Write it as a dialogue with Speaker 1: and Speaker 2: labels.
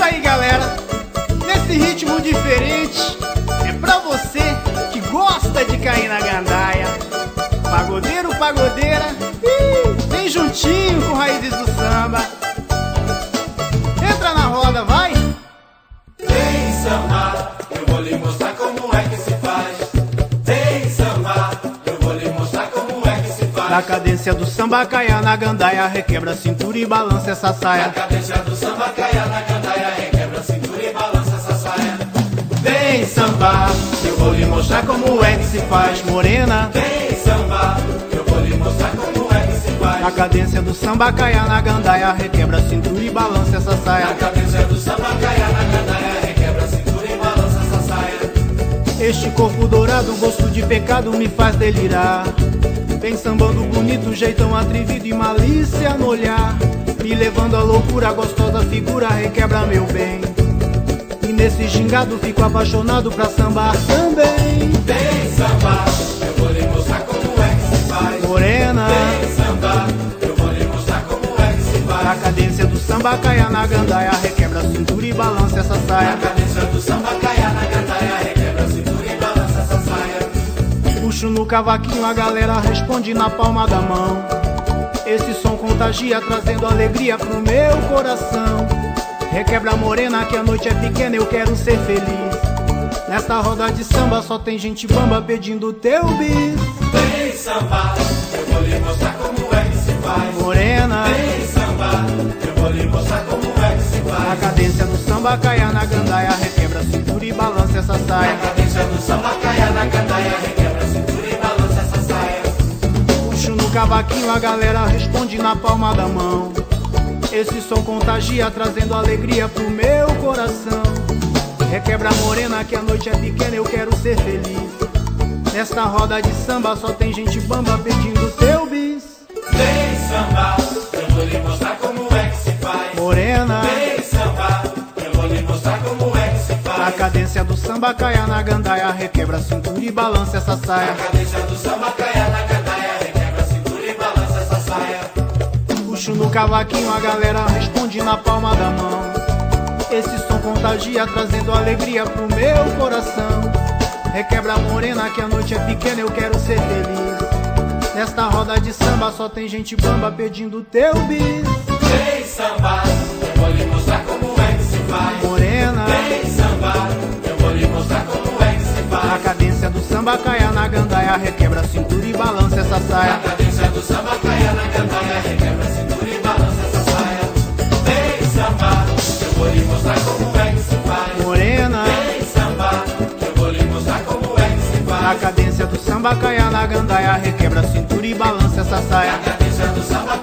Speaker 1: isso aí, galera. Nesse ritmo diferente, é pra você que gosta de cair na gandaia. Pagodeiro, pagodeira, vem juntinho com raízes do samba. Entra na roda, vai.
Speaker 2: Vem samba, eu vou lhe mostrar como é que se faz. Vem samba, eu vou lhe mostrar como é que se faz.
Speaker 1: Na cadência do samba, caia na gandaia, requebra a cintura e balança essa saia.
Speaker 2: Na cadência do samba, caia na gandaia, requebra a cintura e balança essa saia. Vem samba, eu vou lhe mostrar como é que se faz.
Speaker 1: Morena,
Speaker 2: vem samba, eu vou lhe mostrar como é que se faz.
Speaker 1: na cadência do samba, caia na gandaia, requebra a cintura e balança essa saia.
Speaker 2: Na cadência do samba, caia na gandaia, requebra a cintura e balança essa saia.
Speaker 1: Este corpo dourado, gosto de pecado me faz delirar. Vem sambando bonito, jeitão atrevido e malícia no olhar, me levando à loucura, gostosa figura, requebra meu bem. E nesse gingado fico apaixonado pra sambar também.
Speaker 2: Vem samba, eu vou lhe mostrar como é que se faz.
Speaker 1: Morena,
Speaker 2: Vem samba, eu vou lhe mostrar como é que se faz.
Speaker 1: na cadência do samba, caia na gandaia, requebra a cintura e balança essa saia.
Speaker 2: Na cadência do samba, caia na gandaia, requebra a cintura e balança essa saia.
Speaker 1: Puxo no cavaquinho, a galera responde na palma da mão. Esse som contagia, trazendo alegria pro meu coração. Requebra morena, que a noite é pequena, eu quero ser feliz. Nesta roda de samba só tem gente bamba pedindo teu bis.
Speaker 2: Vem samba, eu vou lhe mostrar como é que se faz.
Speaker 1: Morena,
Speaker 2: Vem samba, eu vou lhe mostrar como é que se
Speaker 1: na
Speaker 2: faz.
Speaker 1: cadência do samba, caia na gandaia, requebra a cintura e balança essa
Speaker 2: Na
Speaker 1: saia.
Speaker 2: cadência do samba, caia na gandaia, requebra a cintura e balança essa saia.
Speaker 1: Puxo no cavaquinho, a galera responde na palma da mão. Esse som contagia, trazendo alegria pro meu coração. Requebra morena, que a noite é pequena, eu quero ser feliz. Nesta roda de samba só tem gente bamba pedindo teu bis.
Speaker 2: Vem samba, eu vou lhe mostrar como é que se faz.
Speaker 1: Morena,
Speaker 2: Vem samba, eu vou lhe mostrar como é que se
Speaker 1: na
Speaker 2: faz.
Speaker 1: cadência do samba, caia na gandaia, requebra a cintura e balança essa
Speaker 2: Na
Speaker 1: saia.
Speaker 2: cadência do samba, caia na gandaia, requebra a cintura e balança essa saia.
Speaker 1: Puxo no cavaquinho, a galera responde na palma da mão. Esse som contagia, trazendo alegria pro meu coração. Requebra morena, que a noite é pequena, eu quero ser feliz. Nesta roda de samba só tem gente bamba pedindo teu bis.
Speaker 2: Vem samba, eu vou lhe mostrar como é que se faz.
Speaker 1: Morena,
Speaker 2: Vem samba, eu vou lhe mostrar como é que se
Speaker 1: na
Speaker 2: faz.
Speaker 1: cadência do samba, caia na gandaia, requebra a cintura e balança essa
Speaker 2: Na
Speaker 1: saia.
Speaker 2: cadência do samba, caia na gandaia, requebra a cintura e balança essa saia. Vem samba, eu vou lhe mostrar como é que se faz.
Speaker 1: Morena,
Speaker 2: Vem samba, eu vou lhe mostrar como é que se
Speaker 1: na
Speaker 2: faz.
Speaker 1: cadência do samba, caia na gandaia, requebra a cintura e balança essa
Speaker 2: Na
Speaker 1: saia.
Speaker 2: cadência do samba,